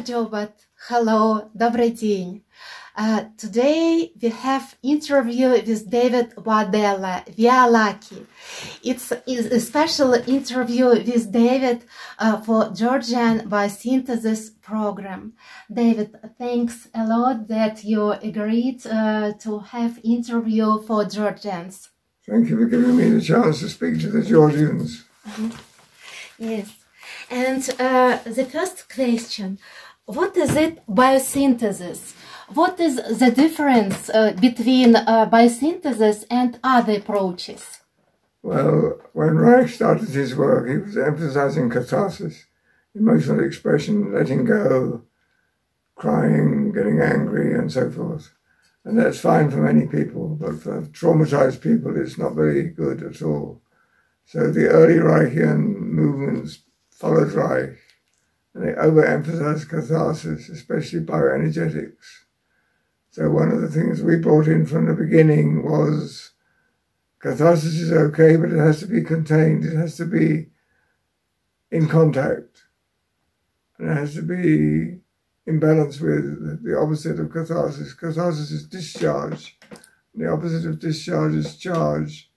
audio, but hello, добрый день. Today we have interview with David Boadella. We are lucky. It's a special interview with David for Georgian Biosynthesis program. David, thanks a lot that you agreed to have interview for Georgians. Thank you for giving me the chance to speak to the Georgians. Yes. And the first question, what is it biosynthesis? What is the difference between biosynthesis and other approaches? Well, when Reich started his work, he was emphasizing catharsis, emotional expression, letting go, crying, getting angry, and so forth. And that's fine for many people, but for traumatized people, it's not very good at all. So the early Reichian movements followed Reich, and they overemphasized catharsis, especially bioenergetics. So one of the things we brought in from the beginning was catharsis is okay, but it has to be contained. It has to be in contact. And it has to be in balance with the opposite of catharsis. Catharsis is discharge. The opposite of discharge is charge.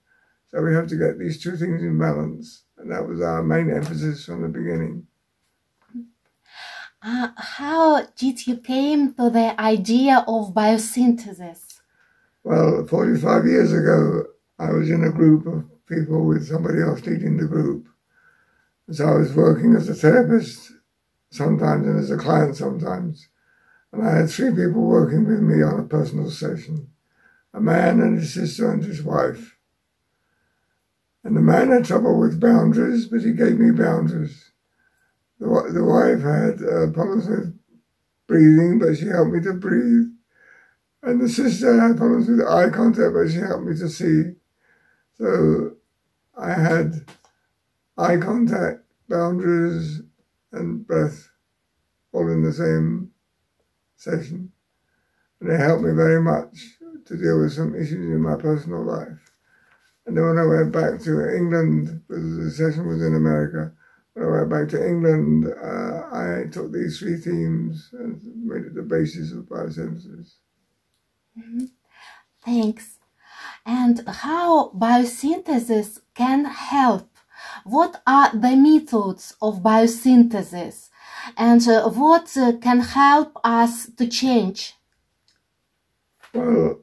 So we have to get these two things in balance. And that was our main emphasis from the beginning. How did you came to the idea of biosynthesis? Well, 45 years ago, I was in a group of people with somebody else leading the group. So I was working as a therapist sometimes and as a client sometimes. And I had 3 people working with me on a personal session. A man and his sister and his wife. And the man had trouble with boundaries, but he gave me boundaries. The wife had problems with breathing, but she helped me to breathe. And the sister had problems with eye contact, but she helped me to see. So I had eye contact, boundaries, and breath all in the same session. And they helped me very much to deal with some issues in my personal life. And then when I went back to England, because the session was in America, when I went back to England, I took these 3 themes and made it the basis of biosynthesis. Mm-hmm. Thanks. And how biosynthesis can help? What are the methods of biosynthesis? And what can help us to change? Well,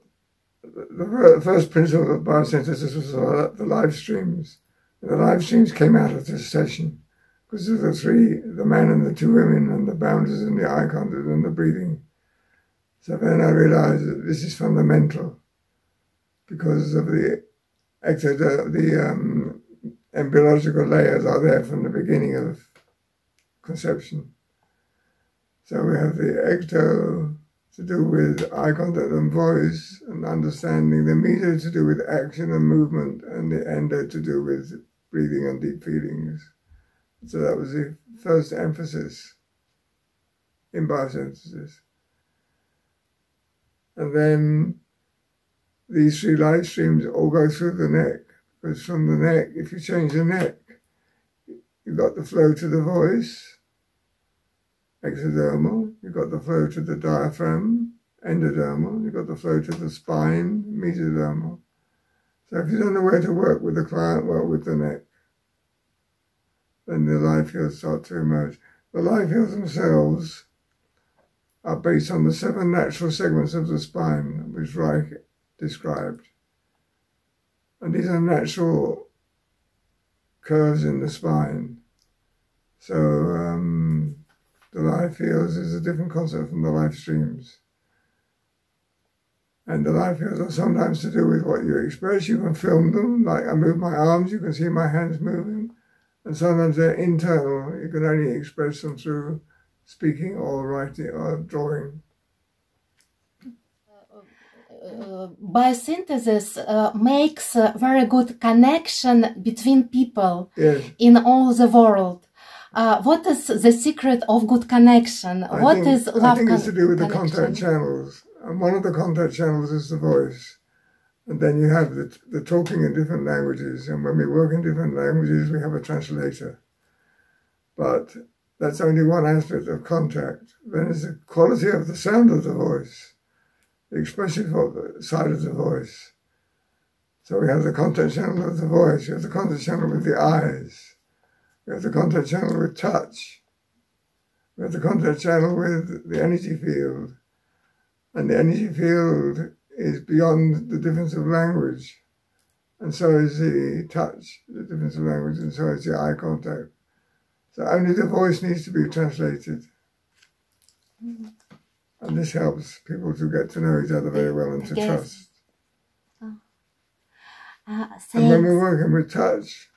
the first principle of biosynthesis was the live streams. The live streams came out of this session because of the 3, the man and the 2 women, and the boundaries and the eye contact and the breathing. So then I realized that this is fundamental because of the embryological layers are there from the beginning of conception. So we have the ecto to do with eye contact and voice and understanding, the meso to do with action and movement, and the endo to do with breathing and deep feelings. So that was the first emphasis in biosynthesis. And then these 3 live streams all go through the neck, because from the neck, if you change the neck, you've got the flow to the voice, exodermal, you've got the flow to the diaphragm, endodermal, you've got the flow to the spine, mesodermal. So if you don't know where to work with the client, work with the neck. Then the live fields start to emerge. The live fields themselves are based on the 7 natural segments of the spine, which Reich described. And these are natural curves in the spine. So the live fields is a different concept from the live streams. And the live fields are sometimes to do with what you express. You can film them, like I move my arms, you can see my hands moving. And sometimes they're internal. You can only express them through speaking or writing or drawing. Biosynthesis makes a very good connection between people. Yes. In all the world. What is the secret of good connection? I think it's to do with the contact channels. And one of the contact channels is the voice. And then you have the talking in different languages. And when we work in different languages, we have a translator. But That's only one aspect of contact. Then there's the quality of the sound of the voice, the expressive side of the voice. So we have the contact channel of the voice, we have the contact channel with the eyes, we have the contact channel with touch, we have the contact channel with the energy field. And the energy field is beyond the difference of language. And so is the touch, the difference of language, and so is the eye contact. So only the voice needs to be translated. Mm. And this helps people to get to know each other very well and to trust. And when we're working with touch,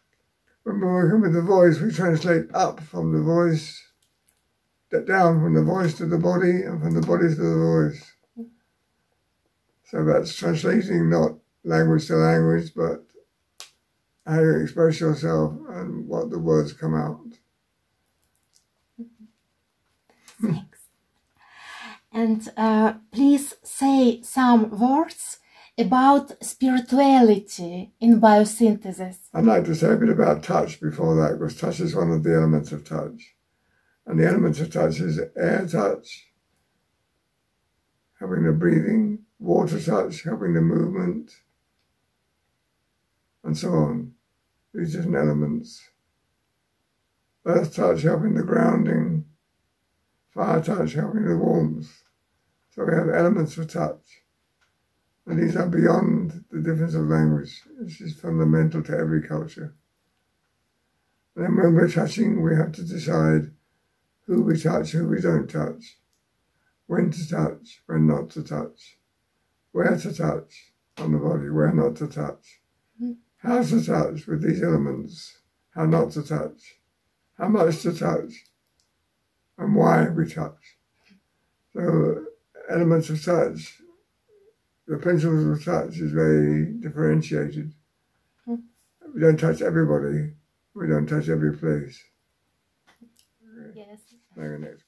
when we're working with the voice, we translate up from the voice, down from the voice to the body, and from the body to the voice. So that's translating not language to language, but how you express yourself and what the words come out. Thanks. And please say some words about spirituality in biosynthesis. I'd like to say a bit about touch before that, because touch is one of the elements of touch. And the elements of touch is air touch, helping the breathing, water touch, helping the movement, and so on. These are elements. Earth touch, helping the grounding. Fire touch, helping the warmth. So we have elements of touch. And these are beyond the difference of language. This is fundamental to every culture. And then when we're touching, we have to decide who we touch, who we don't touch. When to touch, when not to touch. Where to touch on the body, where not to touch. How to touch with these elements, how not to touch. How much to touch, and why we touch. So elements of touch, the principles of touch is very differentiated. We don't touch everybody. We don't touch every place. Yes. Next.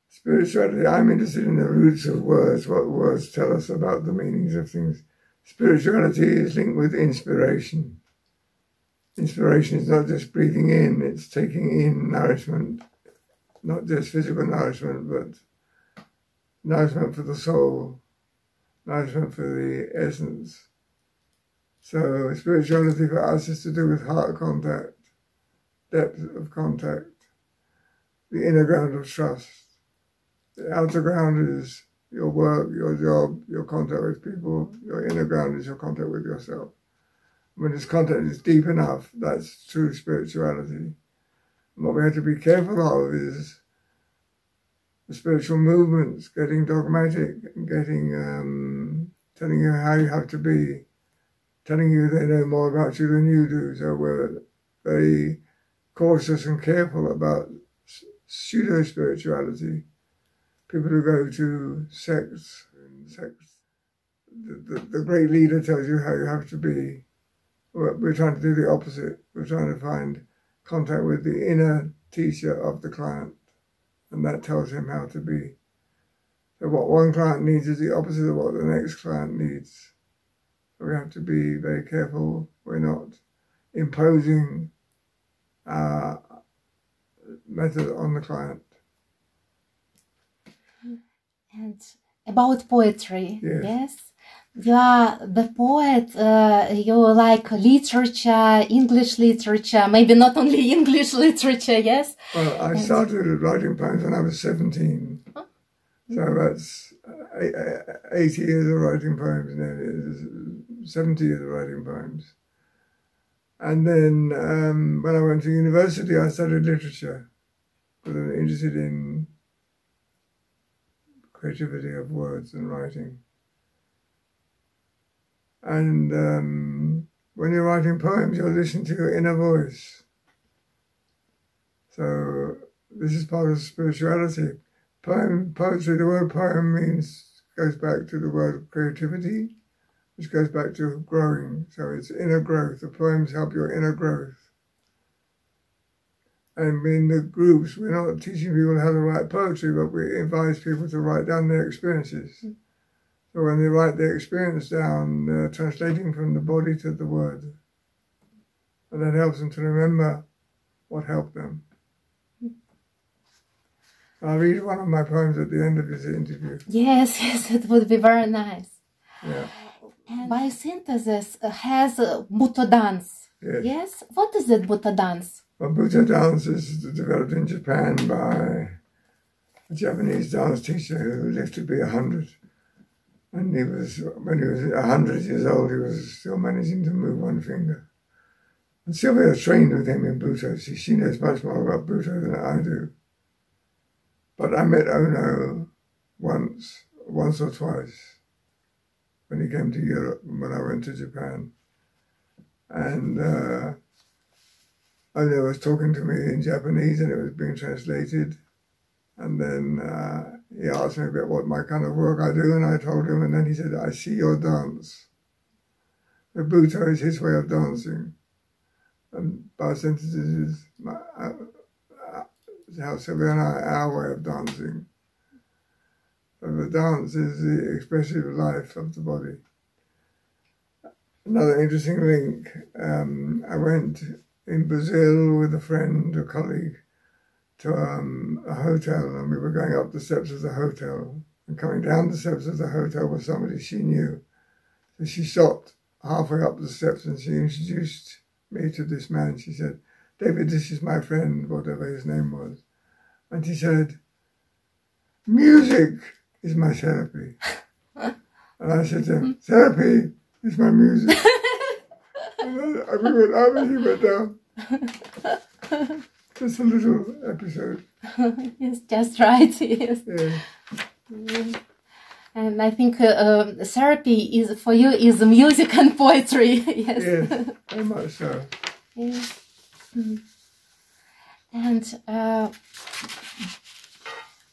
Spirituality, I'm interested in the roots of words, what words tell us about the meanings of things. Spirituality is linked with inspiration. Inspiration is not just breathing in, it's taking in nourishment, not just physical nourishment, but nourishment for the soul, nourishment for the essence. So spirituality for us is to do with heart contact, depth of contact, the inner ground of trust. The outer ground is your work, your job, your contact with people. Your inner ground is your contact with yourself. When this contact is deep enough, that's true spirituality. And what we have to be careful of is the spiritual movements, getting dogmatic, and getting telling you how you have to be, telling you they know more about you than you do. So we're very cautious and careful about pseudo-spirituality. People who go to sects, the great leader tells you how you have to be. We're trying to do the opposite. We're trying to find contact with the inner teacher of the client, and that tells him how to be. So what one client needs is the opposite of what the next client needs. So we have to be very careful we're not imposing our method on the client. And about poetry, yes? You are the poet, you like literature, English literature, maybe not only English literature, yes? Well, I started writing poems when I was 17. Huh? So that's 80 years of writing poems now, 70 years of writing poems. And then when I went to university, I studied literature because I was interested in creativity of words and writing. And when you're writing poems, you're listening to your inner voice. So this is part of spirituality. Poetry, the word poem goes back to the word creativity, which goes back to growing. So it's inner growth. The poems help your inner growth. And in the groups, we're not teaching people how to write poetry, but we advise people to write down their experiences. So when they write their experience down, they're translating from the body to the word. And that helps them to remember what helped them. I'll read one of my poems at the end of this interview. Yes, yes, it would be very nice. Yeah. And biosynthesis has Bhutto dance. Yes. Yes? What is it, Bhutto dance? Well, Bhutto dance is developed in Japan by a Japanese dance teacher who lived to be 100. And when he was 100 years old, he was still managing to move one finger. And Sylvia trained with him in Bhutto. She knows much more about Bhutto than I do. But I met Ono once or twice when he came to Europe, when I went to Japan. And Ono was talking to me in Japanese and it was being translated. And then he asked me about what my kind of work I do, and I told him, and then he said, I see your dance. The Bhutto is his way of dancing. And biosynthesis is how Sylvia and I, our way of dancing. So the dance is the expressive life of the body. Another interesting link, I went in Brazil with a friend, a colleague, to a hotel, and we were going up the steps of the hotel, and coming down the steps of the hotel was somebody she knew. So she stopped halfway up the steps and she introduced me to this man. She said, David, this is my friend, whatever his name was. And she said, music is my therapy. And I said to him, therapy is my music. And we went up and he went down. Just a little episode. Yes, just right, yes. Yeah. And I think therapy is for you is music and poetry. Yes. Yes, very much so. Yes. And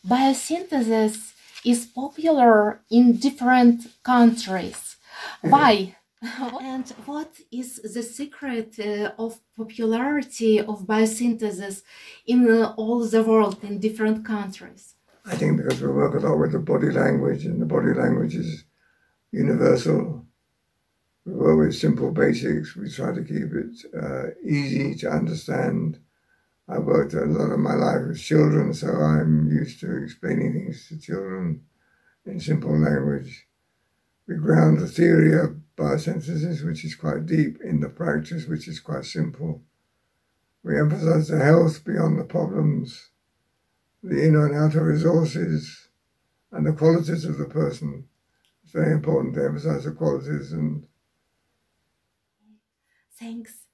biosynthesis is popular in different countries. Why? And what is the secret of popularity of biosynthesis in all the world, in different countries? I think because we work a lot with the body language, and the body language is universal. We work with simple basics. We try to keep it easy to understand. I worked a lot of my life with children, so I'm used to explaining things to children in simple language. We ground the theory of biosynthesis, which is quite deep, in the practice, which is quite simple. We emphasize the health beyond the problems, the inner and outer resources, and the qualities of the person. It's very important to emphasize the qualities. And thanks.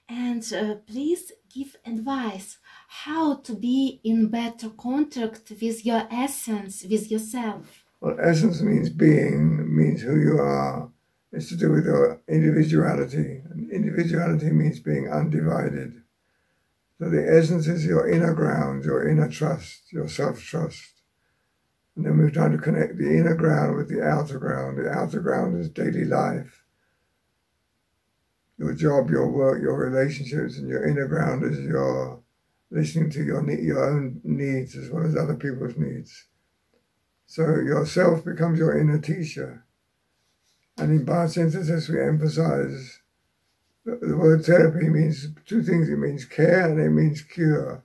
And please give advice how to be in better contact with your essence, with yourself. Well, essence means being, means who you are. It's to do with your individuality. And individuality means being undivided. So the essence is your inner ground, your inner trust, your self-trust. And then we're trying to connect the inner ground with the outer ground. The outer ground is daily life. Your job, your work, your relationships, and your inner ground is your listening to your own needs as well as other people's needs. So yourself becomes your inner teacher. And in biosynthesis, we emphasize that the word therapy means two things. It means care and it means cure.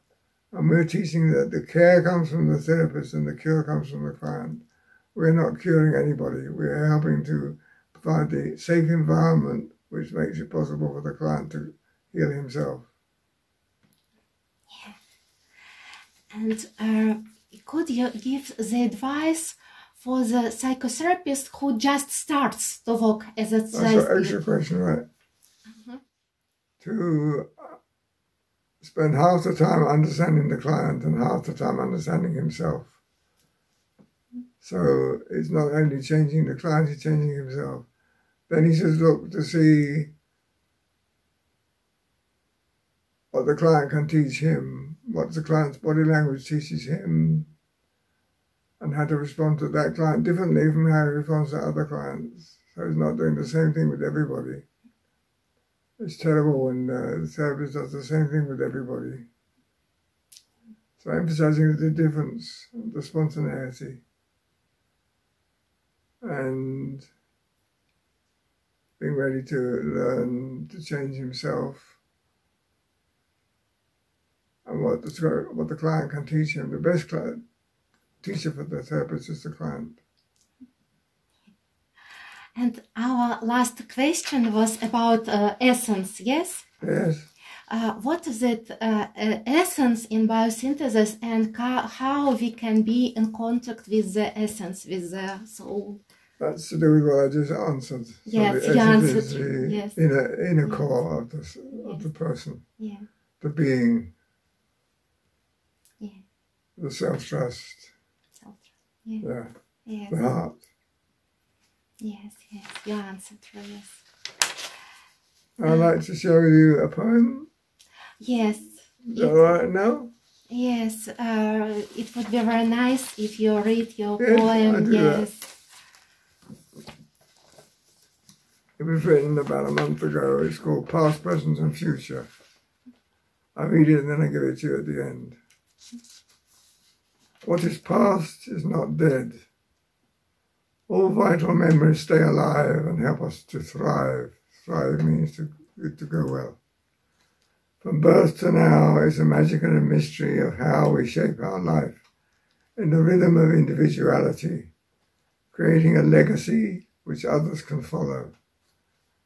And we're teaching that the care comes from the therapist and the cure comes from the client. We're not curing anybody. We're helping to provide the safe environment which makes it possible for the client to heal himself. Yeah. And could you give the advice for the psychotherapist who just starts to work as a therapist? That's an extra question, right? To spend half the time understanding the client and half the time understanding himself. So it's not only changing the client, he's changing himself. Then he says, look, to see what the client can teach him, what the client's body language teaches him, and how to respond to that client differently from how he responds to other clients. So he's not doing the same thing with everybody. It's terrible when the therapist does the same thing with everybody. So emphasizing the difference, the spontaneity, and being ready to learn to change himself, and what the client can teach him. The best teacher for the therapist is the client. And our last question was about essence, yes? Yes. What is it, essence in biosynthesis, and how we can be in contact with the essence, with the soul? That's to do with what I just answered. Yes, so you answered. is the Yes. inner Yes. core of Yes. the person, Yeah. the being, Yeah. the self-trust, Yeah. yeah, Yes. the heart. Yes. Yes. You answered. Yes. I'd like to show you a poem. Yes. Is that all right now? Yes. It would be very nice if you read your Yes, poem. I do Yes. that. It was written about a month ago. It's called Past, Present and Future. I read it and then I give it to you at the end. What is past is not dead. All vital memories stay alive and help us to thrive. Thrive means to go well. From birth to now is the magic and the mystery of how we shape our life in the rhythm of individuality, creating a legacy which others can follow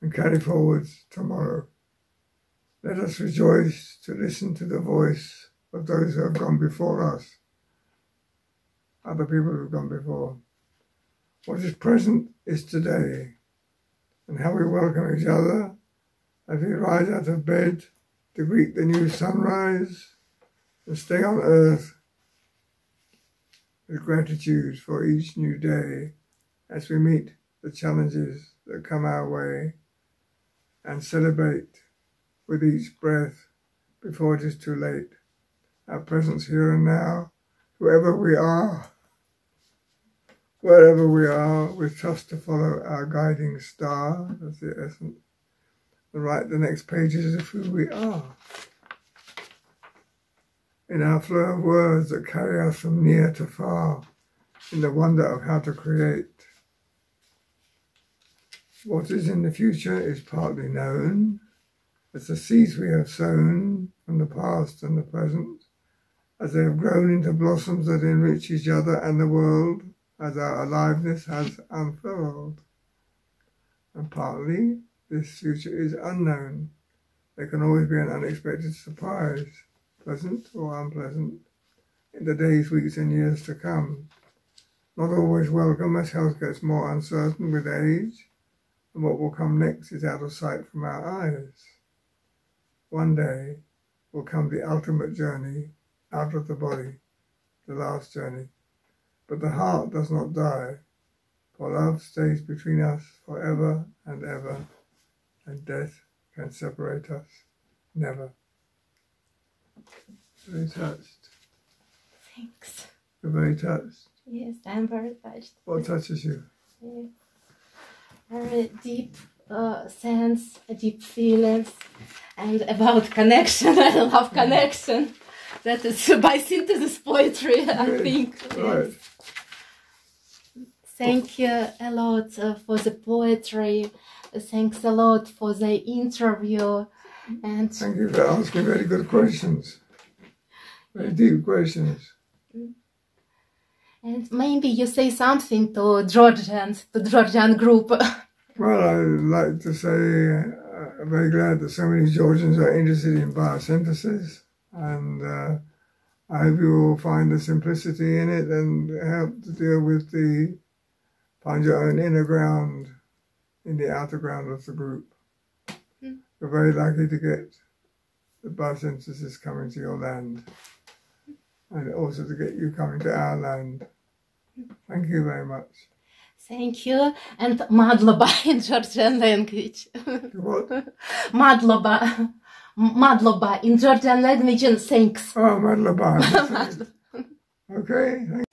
and carry forward tomorrow. Let us rejoice to listen to the voice of those who have gone before us, other people who have gone before. What is present is today, and how we welcome each other as we rise out of bed to greet the new sunrise and stay on earth with gratitude for each new day as we meet the challenges that come our way and celebrate with each breath before it is too late. Our presence here and now, whoever we are, wherever we are, we trust to follow our guiding star, that's the essence, and write the next pages of who we are. In our flow of words that carry us from near to far, in the wonder of how to create. What is in the future is partly known, as the seeds we have sown from the past and the present, as they have grown into blossoms that enrich each other and the world, as our aliveness has unfurled. And partly, this future is unknown. There can always be an unexpected surprise, pleasant or unpleasant, in the days, weeks and years to come. Not always welcome as health gets more uncertain with age, and what will come next is out of sight from our eyes. One day will come the ultimate journey out of the body, the last journey. But the heart does not die, for love stays between us forever and ever, and death can separate us never. Very touched. Thanks. You're very touched. Yes, I'm very touched. What touches you? Yeah. Very deep sense, deep feelings, and about connection. I love connection. That is biosynthesis poetry, I think. Right. Yes. Thank you a lot for the poetry. Thanks a lot for the interview. And thank you for asking very good questions. Very deep questions. And maybe you say something to Georgian group. Well, I'd like to say I'm very glad that so many Georgians are interested in biosynthesis, and I hope you will find the simplicity in it and help to deal with find your own inner ground in the outer ground of the group. We're very lucky to get the biosynthesis coming to your land, and also to get you coming to our land. Thank you very much. Thank you. And madloba in Georgian language. What? Madloba. Madloba in Georgian language, and thanks. Oh, madloba. Okay, thank you.